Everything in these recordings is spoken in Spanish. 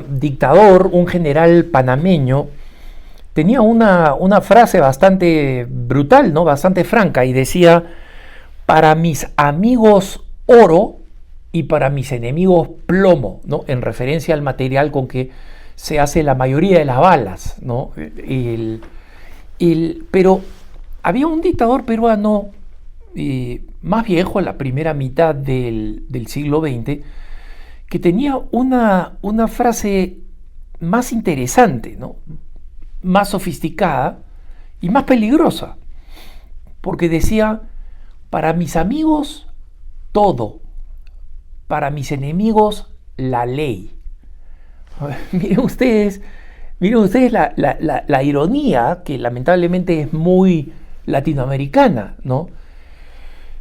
dictador, un general panameño, tenía una frase bastante brutal, ¿no? Bastante franca, y decía: para mis amigos oro y para mis enemigos plomo, ¿no? En referencia al material con que se hace la mayoría de las balas, ¿no? Pero había un dictador peruano más viejo, en la primera mitad del siglo XX, que tenía una frase más interesante, ¿no? Más sofisticada y más peligrosa, porque decía: para mis amigos todo, para mis enemigos la ley. Miren ustedes la ironía, que lamentablemente es muy latinoamericana, ¿no?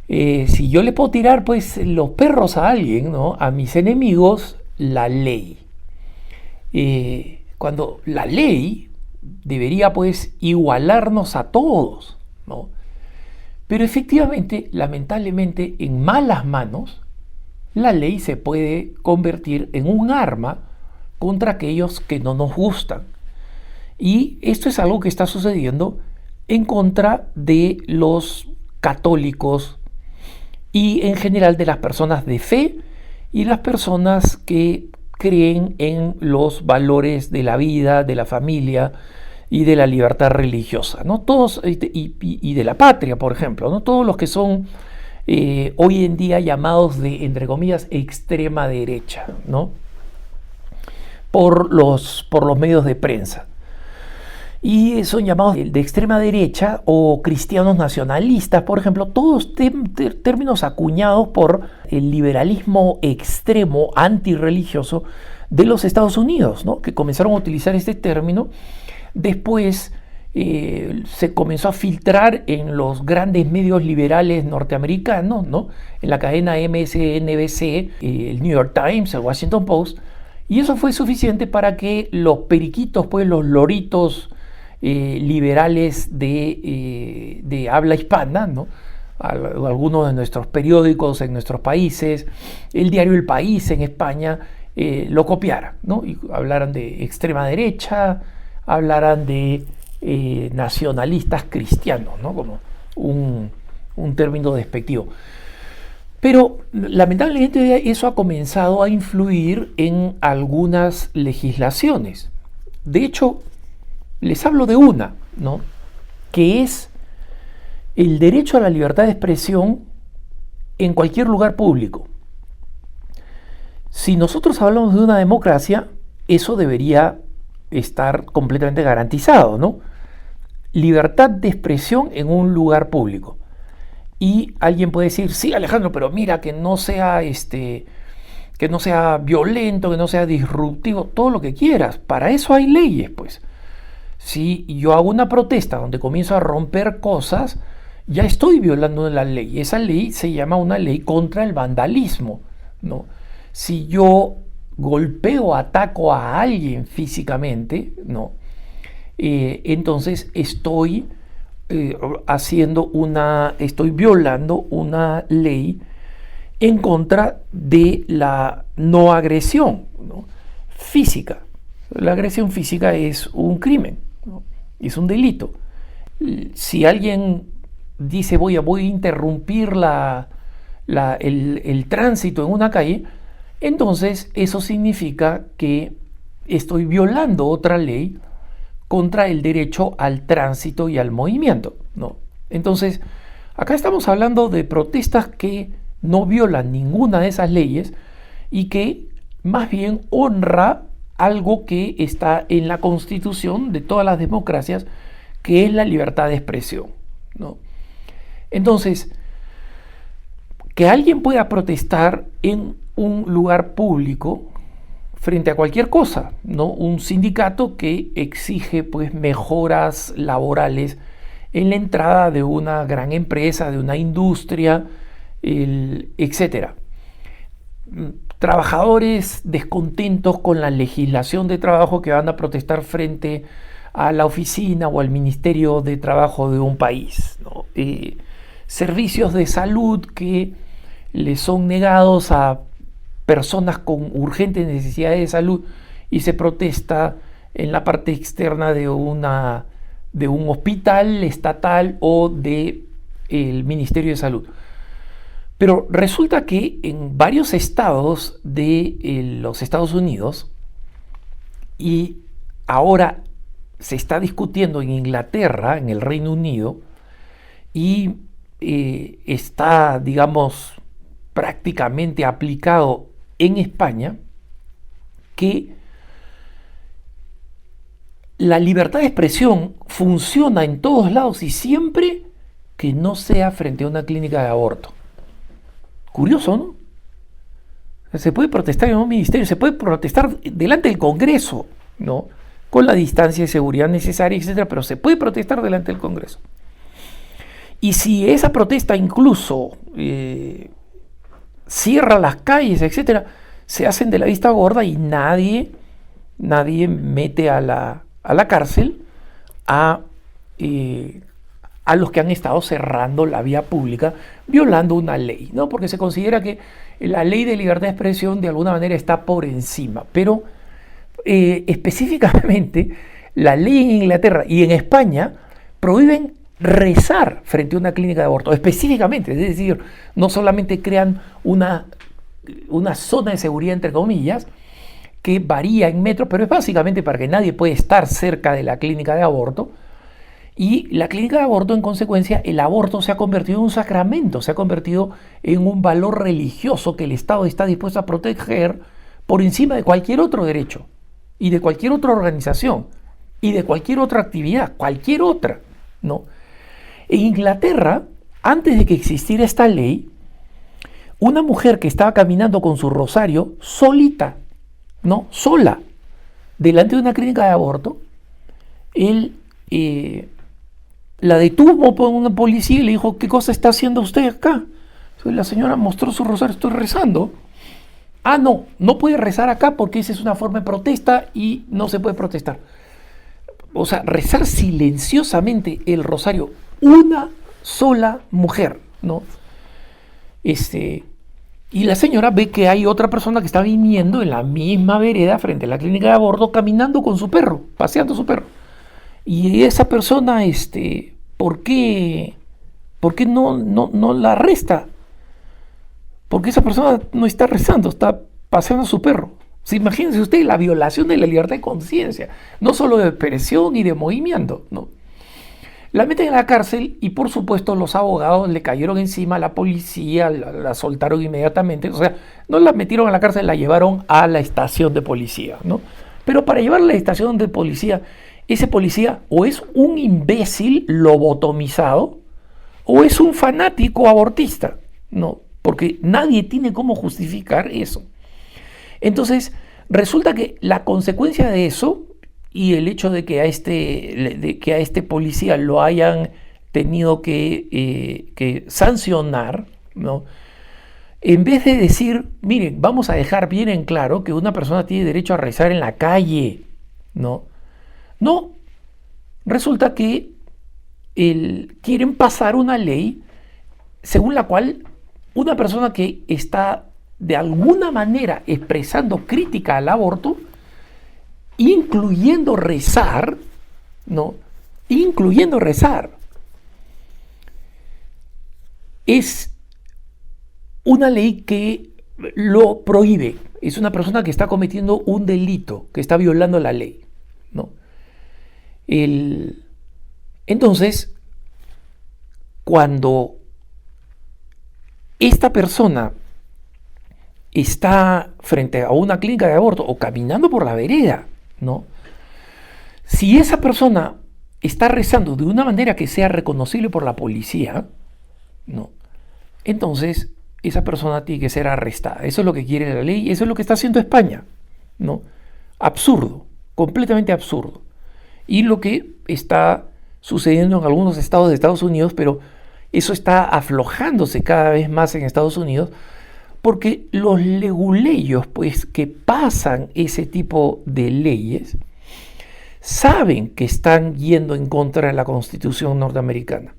Si yo le puedo tirar pues los perros a alguien, ¿no? A mis enemigos la ley. Cuando la ley debería pues igualarnos a todos, ¿no? Pero efectivamente, lamentablemente, en malas manos, la ley se puede convertir en un arma contra aquellos que no nos gustan. Y esto es algo que está sucediendo en contra de los católicos y en general de las personas de fe y las personas que creen en los valores de la vida, de la familia y de la libertad religiosa, ¿no? Todos, y de la patria, por ejemplo, ¿no? Todos los que son hoy en día llamados de, entre comillas, extrema derecha, ¿no? Por los medios de prensa. Y son llamados de extrema derecha o cristianos nacionalistas, por ejemplo, todos términos acuñados por el liberalismo extremo antirreligioso de los Estados Unidos, ¿no? Que comenzaron a utilizar este término. Después se comenzó a filtrar en los grandes medios liberales norteamericanos, ¿no? En la cadena MSNBC, el New York Times, el Washington Post, y eso fue suficiente para que los periquitos, pues los loritos liberales de habla hispana, ¿no? Algunos de nuestros periódicos en nuestros países, el diario El País en España, lo copiaran, ¿no? Y hablaran de extrema derecha, hablaran de nacionalistas cristianos, ¿no? Como un término despectivo. Pero lamentablemente eso ha comenzado a influir en algunas legislaciones. De hecho, les hablo de una, ¿no? Que es el derecho a la libertad de expresión en cualquier lugar público. Si nosotros hablamos de una democracia, eso debería estar completamente garantizado, ¿no? Libertad de expresión en un lugar público. Y alguien puede decir: sí, Alejandro, pero mira, que no sea que no sea violento, que no sea disruptivo, todo lo que quieras. Para eso hay leyes, pues. Si yo hago una protesta donde comienzo a romper cosas, ya estoy violando la ley. Esa ley se llama una ley contra el vandalismo, ¿no? Si yo golpeo, ataco a alguien físicamente, ¿no? Entonces estoy estoy violando una ley en contra de la no agresión, ¿no? Física. La agresión física es un crimen, ¿no? Es un delito. Si alguien dice voy a interrumpir el tránsito en una calle, entonces eso significa que estoy violando otra ley contra el derecho al tránsito y al movimiento, ¿no? Entonces, acá estamos hablando de protestas que no violan ninguna de esas leyes y que más bien honra algo que está en la Constitución de todas las democracias, que es la libertad de expresión, ¿no? Entonces, que alguien pueda protestar en un lugar público frente a cualquier cosa, ¿no? Un sindicato que exige pues mejoras laborales en la entrada de una gran empresa, de una industria, etcétera. Trabajadores descontentos con la legislación de trabajo que van a protestar frente a la oficina o al Ministerio de Trabajo de un país, ¿no? Servicios de salud que les son negados a personas con urgentes necesidades de salud y se protesta en la parte externa de un hospital estatal o del Ministerio de Salud. Pero resulta que en varios estados de los Estados Unidos, y ahora se está discutiendo en Inglaterra, en el Reino Unido, y está, digamos, prácticamente aplicado en España, que la libertad de expresión funciona en todos lados y siempre que no sea frente a una clínica de aborto. Curioso, ¿no? Se puede protestar en un ministerio, se puede protestar delante del Congreso, ¿no? Con la distancia de seguridad necesaria, etcétera, pero se puede protestar delante del Congreso. Y si esa protesta incluso cierra las calles, etcétera, se hacen de la vista gorda y nadie mete a la cárcel a los que han estado cerrando la vía pública, violando una ley, ¿no? Porque se considera que la ley de libertad de expresión de alguna manera está por encima, pero específicamente la ley en Inglaterra y en España prohíben rezar frente a una clínica de aborto, específicamente, es decir, no solamente crean una zona de seguridad, entre comillas, que varía en metros, pero es básicamente para que nadie pueda estar cerca de la clínica de aborto. Y la clínica de aborto, en consecuencia, el aborto se ha convertido en un sacramento, se ha convertido en un valor religioso que el Estado está dispuesto a proteger por encima de cualquier otro derecho y de cualquier otra organización y de cualquier otra actividad, cualquier otra, ¿no? En Inglaterra, antes de que existiera esta ley, una mujer que estaba caminando con su rosario solita, ¿no? Sola, delante de una clínica de aborto, la detuvo por una policía y le dijo: ¿qué cosa está haciendo usted acá? Entonces la señora mostró su rosario: estoy rezando. Ah, no puede rezar acá porque esa es una forma de protesta y no se puede protestar. O sea, rezar silenciosamente el rosario, una sola mujer, ¿no? Y la señora ve que hay otra persona que está viniendo en la misma vereda frente a la clínica de aborto, caminando con su perro, paseando su perro. Y esa persona, ¿por qué no la arresta? Porque esa persona no está rezando, está paseando a su perro. O sea, imagínense usted la violación de la libertad de conciencia, no solo de expresión y de movimiento, ¿no? La meten en la cárcel y, por supuesto, los abogados le cayeron encima a la policía, la soltaron inmediatamente. O sea, no la metieron a la cárcel, la llevaron a la estación de policía, ¿no? Pero para llevarla a la estación de policía, ese policía o es un imbécil lobotomizado o es un fanático abortista, ¿no? Porque nadie tiene cómo justificar eso. Entonces, resulta que la consecuencia de eso y el hecho de que a este policía lo hayan tenido que sancionar, ¿no? En vez de decir: miren, vamos a dejar bien en claro que una persona tiene derecho a rezar en la calle, ¿no? No, resulta que quieren pasar una ley según la cual una persona que está de alguna manera expresando crítica al aborto, incluyendo rezar, ¿no? Incluyendo rezar, es una ley que lo prohíbe. Es una persona que está cometiendo un delito, que está violando la ley, ¿no? Entonces, cuando esta persona está frente a una clínica de aborto o caminando por la vereda, ¿no? Si esa persona está rezando de una manera que sea reconocible por la policía, ¿no? Entonces esa persona tiene que ser arrestada. Eso es lo que quiere la ley, eso es lo que está haciendo España, ¿no? Absurdo, completamente absurdo. Y lo que está sucediendo en algunos estados de Estados Unidos, pero eso está aflojándose cada vez más en Estados Unidos, porque los leguleyos, pues, que pasan ese tipo de leyes, saben que están yendo en contra de la Constitución norteamericana.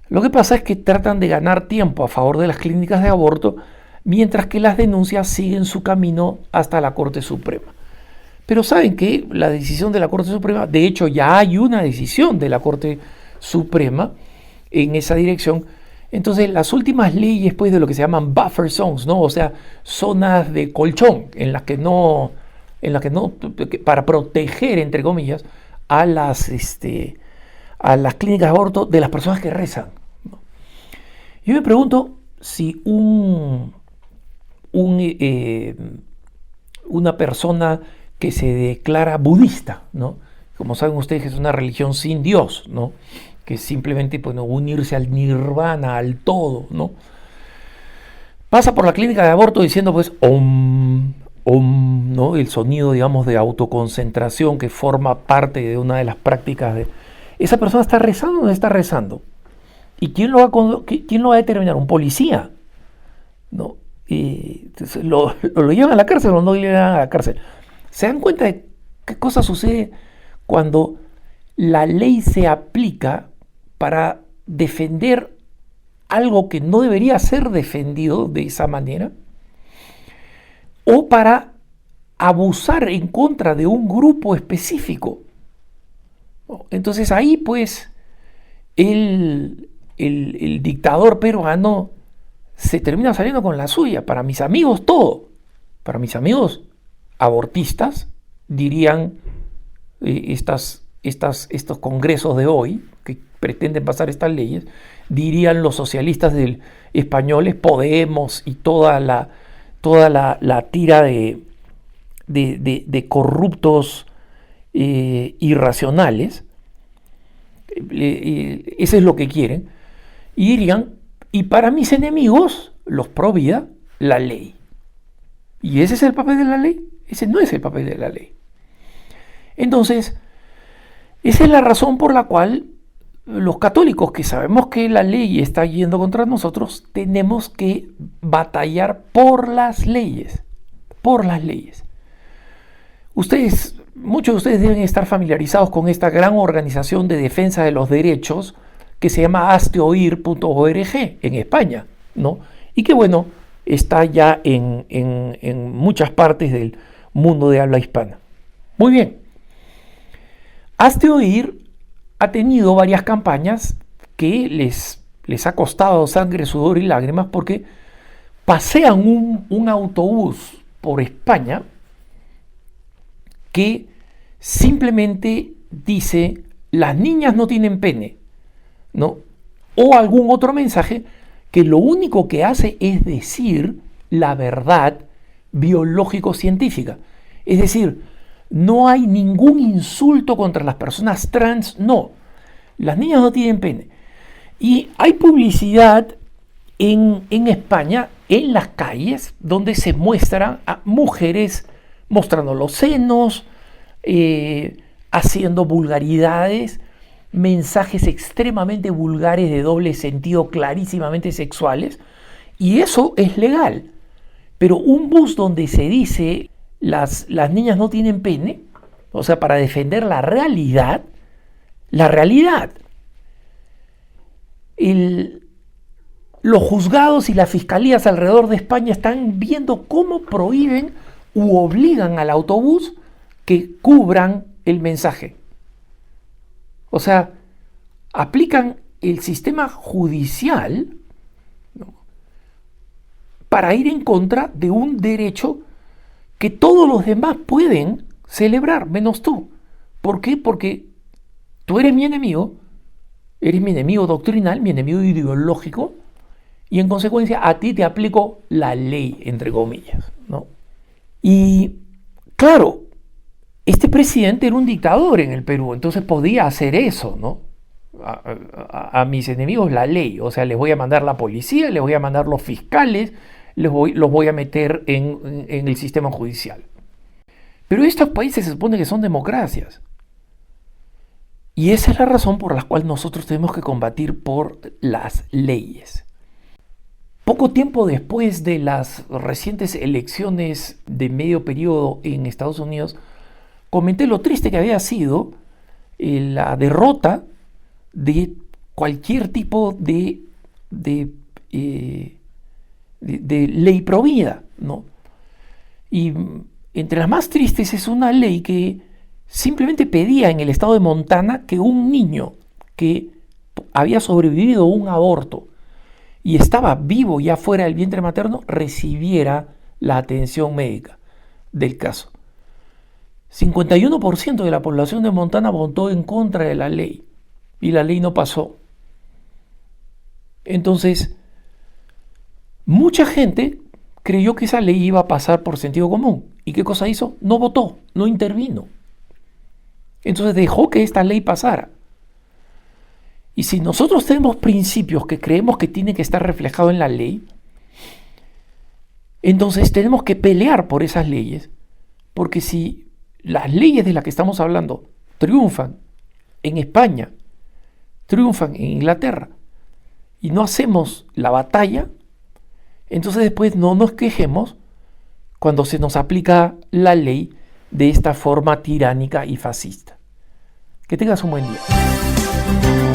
Lo que pasa es que tratan de ganar tiempo a favor de las clínicas de aborto, mientras que las denuncias siguen su camino hasta la Corte Suprema. Pero saben que la decisión de la Corte Suprema, de hecho ya hay una decisión de la Corte Suprema en esa dirección. Entonces las últimas leyes pues de lo que se llaman buffer zones, ¿no? O sea, zonas de colchón para proteger, entre comillas, a las clínicas de aborto de las personas que rezan, ¿no? Yo me pregunto si una persona que se declara budista, ¿no? Como saben ustedes que es una religión sin Dios, ¿no? Que es simplemente bueno, unirse al nirvana, al todo, ¿no? Pasa por la clínica de aborto diciendo pues om, om, ¿no? El sonido, digamos, de autoconcentración que forma parte de una de las prácticas de... ¿Esa persona está rezando o no está rezando? ¿Y quién lo va a determinar? ¿Un policía? ¿No? Y lo llevan a la cárcel o no lo llevan a la cárcel. ¿Se dan cuenta de qué cosa sucede cuando la ley se aplica para defender algo que no debería ser defendido de esa manera? O para abusar en contra de un grupo específico. Entonces ahí pues el dictador peruano se termina saliendo con la suya. Para mis amigos todo. Para mis amigos abortistas dirían estos congresos de hoy que pretenden pasar estas leyes, dirían los socialistas españoles, Podemos y toda la tira de corruptos irracionales, eso es lo que quieren, y dirían, y para mis enemigos, los pro vida, la ley. ¿Y ese es el papel de la ley? Ese no es el papel de la ley. Entonces, esa es la razón por la cual los católicos, que sabemos que la ley está yendo contra nosotros, tenemos que batallar por las leyes. Por las leyes. Muchos de ustedes deben estar familiarizados con esta gran organización de defensa de los derechos que se llama hazteoír.org en España, ¿no? Y que bueno, está ya en muchas partes del mundo de habla hispana. Muy bien. Hazte Oír ha tenido varias campañas que les ha costado sangre, sudor y lágrimas porque pasean un autobús por España que simplemente dice las niñas no tienen pene, ¿no? O algún otro mensaje que lo único que hace es decir la verdad biológico-científica. Es decir, no hay ningún insulto contra las personas trans, no. Las niñas no tienen pene. Y hay publicidad en España, en las calles, donde se muestran a mujeres mostrando los senos, haciendo vulgaridades, mensajes extremadamente vulgares de doble sentido, clarísimamente sexuales, y eso es legal. Pero un bus donde se dice las niñas no tienen pene, o sea, para defender la realidad, los juzgados y las fiscalías alrededor de España están viendo cómo prohíben u obligan al autobús que cubran el mensaje. O sea, aplican el sistema judicial, ¿no?, para ir en contra de un derecho que todos los demás pueden celebrar, menos tú. ¿Por qué? Porque tú eres mi enemigo doctrinal, mi enemigo ideológico, y en consecuencia a ti te aplico la ley, entre comillas, ¿no? Y claro, este presidente era un dictador en el Perú, entonces podía hacer eso, ¿no? A mis enemigos la ley, o sea, les voy a mandar la policía, les voy a mandar los fiscales, los voy a meter en el sistema judicial. Pero estos países se supone que son democracias. Y esa es la razón por la cual nosotros tenemos que combatir por las leyes. Poco tiempo después de las recientes elecciones de medio periodo en Estados Unidos, comenté lo triste que había sido la derrota de cualquier tipo de ley provida, ¿no? Y entre las más tristes es una ley que simplemente pedía en el estado de Montana que un niño que había sobrevivido a un aborto y estaba vivo ya fuera del vientre materno recibiera la atención médica del caso. 51% de la población de Montana votó en contra de la ley y la ley no pasó. Entonces, mucha gente creyó que esa ley iba a pasar por sentido común. ¿Y qué cosa hizo? No votó, no intervino. Entonces dejó que esta ley pasara. Y si nosotros tenemos principios que creemos que tienen que estar reflejados en la ley, entonces tenemos que pelear por esas leyes, porque si las leyes de las que estamos hablando triunfan en España, triunfan en Inglaterra, y no hacemos la batalla, entonces después no nos quejemos cuando se nos aplica la ley de esta forma tiránica y fascista. Que tengas un buen día.